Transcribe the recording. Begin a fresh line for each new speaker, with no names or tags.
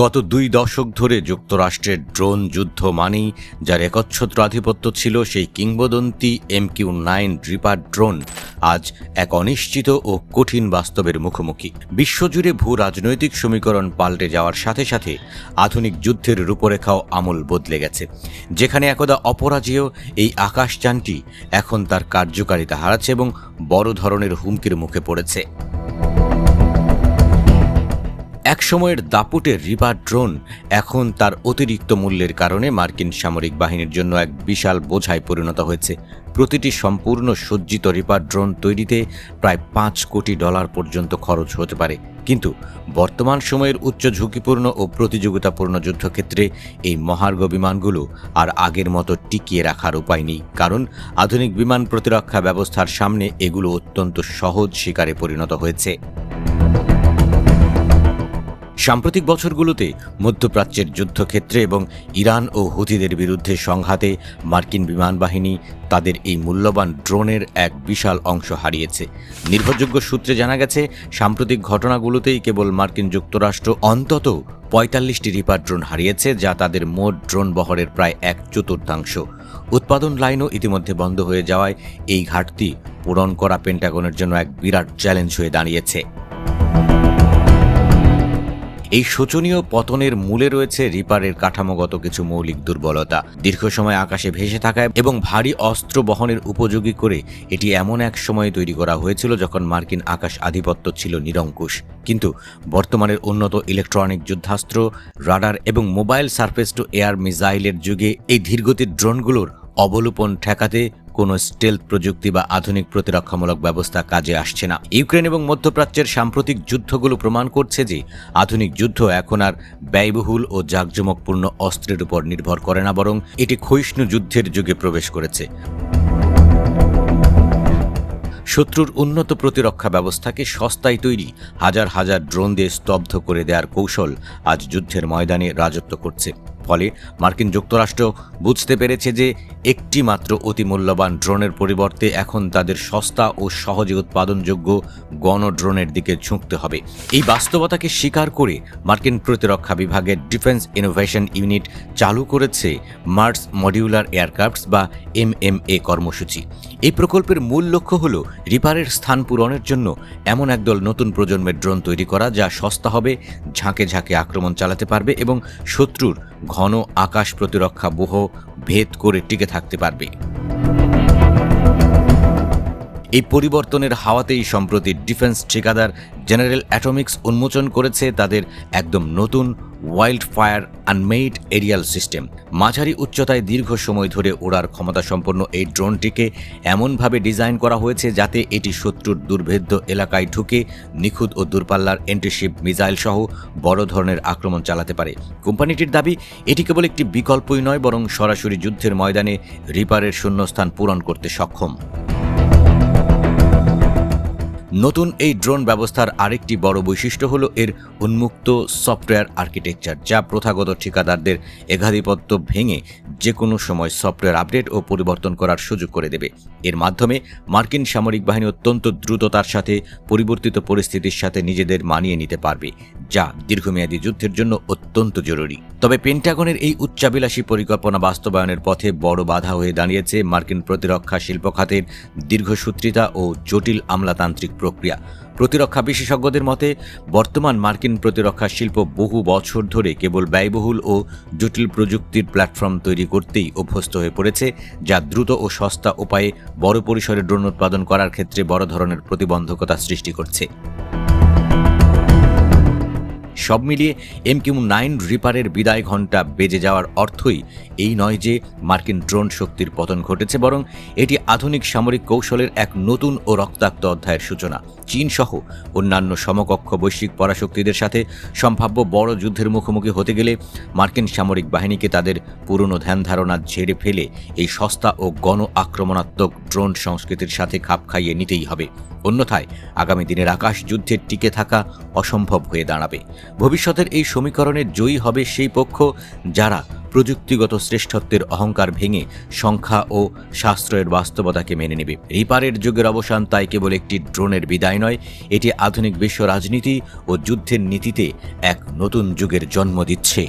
গত 2 দশক ধরে যুক্তরাষ্ট্রের ড্রোন যুদ্ধ মানেই যার একচ্ছত্র আধিপত্য ছিল সেই কিংবদন্তি MQ-9 রিপার ড্রোন আজ এক অনিশ্চিত ও কঠিন বাস্তবের মুখোমুখি। বিশ্বজুড়ে ভূ রাজনৈতিক সমীকরণ পাল্টে যাওয়ার সাথে সাথে আধুনিক যুদ্ধের রূপরেখাও আমূল বদলে গেছে। যেখানে একদা অপরাজেয় এই আকাশযানটি এখন তার কার্যকারিতা হারাচ্ছে এবং বড় ধরনের হুমকির মুখে পড়েছে। একসময়ের দাপুটের রিপার ড্রোন এখন তার অতিরিক্ত মূল্যের কারণে মার্কিন সামরিক বাহিনীর জন্য এক বিশাল বোঝায় পরিণত হয়েছে। প্রতিটি সম্পূর্ণ সজ্জিত রিপার ড্রোন তৈরিতে প্রায় $5 কোটি পর্যন্ত খরচ হতে পারে। কিন্তু বর্তমান সময়ের উচ্চ ঝুঁকিপূর্ণ ও প্রতিযোগিতাপূর্ণ যুদ্ধক্ষেত্রে এই মহার্ঘ বিমানগুলো আর আগের মতো টিকিয়ে রাখার উপায় নেই, কারণ আধুনিক বিমান প্রতিরক্ষা ব্যবস্থার সামনে এগুলো অত্যন্ত সহজ শিকারে পরিণত হয়েছে। সাম্প্রতিক বছরগুলোতে মধ্যপ্রাচ্যের যুদ্ধক্ষেত্রে এবং ইরান ও হুথিদের বিরুদ্ধে সংঘাতে মার্কিন বিমান বাহিনী তাদের এই মূল্যবান ড্রোনের এক বিশাল অংশ হারিয়েছে। নির্ভরযোগ্য সূত্রে জানা গেছে, সাম্প্রতিক ঘটনাগুলোতেই কেবল মার্কিন যুক্তরাষ্ট্র অন্তত 45টি রিপার ড্রোন হারিয়েছে, যা তাদের মোট ড্রোন বহরের প্রায় 1/4। উৎপাদন লাইনও ইতিমধ্যে বন্ধ হয়ে যাওয়ায় এই ঘাটতি পূরণ করা পেন্টাগনের জন্য এক বিরাট চ্যালেঞ্জ হয়ে দাঁড়িয়েছে। এই শোচনীয় পতনের মূলে রয়েছে রিপারের কাঠামোগত কিছু মৌলিক দুর্বলতা। দীর্ঘ সময় আকাশে ভেসে থাকা এবং ভারী অস্ত্র বহনের উপযোগী করে এটি এমন এক সময়ে তৈরি করা হয়েছিল যখন মার্কিন আকাশ আধিপত্য ছিল নিরঙ্কুশ। কিন্তু বর্তমানের উন্নত ইলেকট্রনিক যুদ্ধাস্ত্র, রাডার এবং মোবাইল সারফেস টু এয়ার মিসাইলের যুগে এই ধীরগতির ড্রোনগুলোর অবলোপন ঠেকাতে কোনো স্টেলথ প্রযুক্তি বা আধুনিক প্রতিরক্ষামূলক ব্যবস্থা কাজে আসছে না। ইউক্রেন এবং মধ্যপ্রাচ্যের সাম্প্রতিক যুদ্ধগুলো প্রমাণ করছে যে আধুনিক যুদ্ধ এখন আর ব্যয়বহুল ও জাঁকজমকপূর্ণ অস্ত্রের উপর নির্ভর করে না, বরং এটি ক্ষয়িষ্ণু যুদ্ধের যুগে প্রবেশ করেছে। শত্রুর উন্নত প্রতিরক্ষা ব্যবস্থাকে সস্তায় তৈরি হাজার হাজার ড্রোন দিয়ে স্তব্ধ করে দেওয়ার কৌশল আজ যুদ্ধের ময়দানে রাজত্ব করছে। ফলে মার্কিন যুক্তরাষ্ট্র বুঝতে পেরেছে যে একটি মাত্র অতি মূল্যবান ড্রোনের পরিবর্তে এখন তাদের সস্তা ও সহজে উৎপাদনযোগ্য গণ ড্রোনের দিকে ঝুঁকতে হবে। এই বাস্তবতাকে স্বীকার করে মার্কিন প্রতিরক্ষা বিভাগের ডিফেন্স ইনোভেশন ইউনিট চালু করেছে মার্স মডিউলার এয়ারক্রাফটস বা MMA কর্মসূচি। এই প্রকল্পের মূল লক্ষ্য হল রিপারের স্থান পূরণের জন্য এমন একদল নতুন প্রজন্মের ড্রোন তৈরি করা, যা সস্তা হবে, ঝাঁকে ঝাঁকে আক্রমণ চালাতে পারবে এবং শত্রুর ঘন আকাশ প্রতিরক্ষা ব্যূহ ভেদ করে টিকে থাকতে পারবে। এই পরিবর্তনের হাওয়াতেই সম্প্রতি ডিফেন্স ঠিকাদার জেনারেল অ্যাটমিক্স উন্মোচন করেছে তাদের একদম নতুন ওয়াইল্ড ফায়ার আনমেইড এরিয়াল সিস্টেম। মাঝারি উচ্চতায় দীর্ঘ সময় ধরে ওড়ার ক্ষমতা সম্পন্ন এই ড্রোনটিকে এমনভাবে ডিজাইন করা হয়েছে যাতে এটি শত্রুর দুর্ভেদ্য এলাকায় ঢুকে নিখুঁত ও দূরপাল্লার অ্যান্টিশিপ মিসাইল সহ বড় ধরনের আক্রমণ চালাতে পারে। কোম্পানিটির দাবি, এটি কেবল একটি বিকল্পই নয়, বরং সরাসরি যুদ্ধের ময়দানে রিপারের শূন্যস্থান পূরণ করতে সক্ষম। নতুন এই ড্রোন ব্যবস্থার আরেকটি বড় বৈশিষ্ট্য হল এর উন্মুক্ত সফটওয়্যার আর্কিটেকচার, যা প্রথাগত ঠিকাদারদের একাধিপত্য ভেঙে যে কোনো সময় সফটওয়্যার আপডেট ও পরিবর্তন করার সুযোগ করে দেবে। এর মাধ্যমে মার্কিন সামরিক বাহিনী অত্যন্ত দ্রুততার সাথে পরিবর্তিত পরিস্থিতির সাথে নিজেদের মানিয়ে নিতে পারবে, যা দীর্ঘমেয়াদী যুদ্ধের জন্য অত্যন্ত জরুরি। তবে পেন্টাগনের এই উচ্চাভিলাষী পরিকল্পনা বাস্তবায়নের পথে বড় বাধা হয়ে দাঁড়িয়েছে মার্কিন প্রতিরক্ষা শিল্প খাতের দীর্ঘসূত্রিতা ও জটিল আমলাতান্ত্রিক প্রক্রিয়া। প্রতিরক্ষা বিশেষজ্ঞদের মতে, বর্তমান মার্কিন প্রতিরক্ষা শিল্প বহু বছর ধরে কেবল ব্যয়বহুল ও জটিল প্রযুক্তির প্ল্যাটফর্ম তৈরি করতেই অভ্যস্ত হয়ে পড়েছে, যা দ্রুত ও সস্তা উপায়ে বড় পরিসরে ড্রোন উৎপাদন করার ক্ষেত্রে বড় ধরনের প্রতিবন্ধকতা সৃষ্টি করছে। সব মিলিয়ে MQ-9 রিপারের বিদায় ঘণ্টা বেজে যাওয়ার অর্থই এই নয় যে মার্কিন ড্রোন শক্তির পতন ঘটেছে, বরং এটি আধুনিক সামরিক কৌশলের এক নতুন ও রক্তাক্ত অধ্যায়ের সূচনা। চীন সহ অন্যান্য সমকক্ষ বৈশ্বিক পরাশক্তিদের সাথে সম্ভাব্য বড় যুদ্ধের মুখোমুখি হতে গেলে মার্কিন সামরিক বাহিনীকে তাদের পুরনো ধ্যান ধারণা ঝেড়ে ফেলে এই সস্তা ও গণ আক্রমণাত্মক ড্রোন সংস্কৃতির সাথে খাপ খাইয়ে নিতেই হবে। অন্যথায় আগামী দিনের আকাশ যুদ্ধে টিকে থাকা অসম্ভব হয়ে দাঁড়াবে। ভবিষ্যতের এই সমীকরণে জয়ী হবে সেই পক্ষ যারা প্রযুক্তিগত শ্রেষ্ঠত্বের অহংকার ভেঙে সংখ্যা ও সাশ্রয়ের বাস্তবতাকে মেনে নেবে। রিপারের যুগের অবসান তাই কেবল একটি ড্রোনের বিদায় নয়, এটি আধুনিক বিশ্ব রাজনীতি ও যুদ্ধের নীতিতে এক নতুন যুগের জন্ম দিচ্ছে।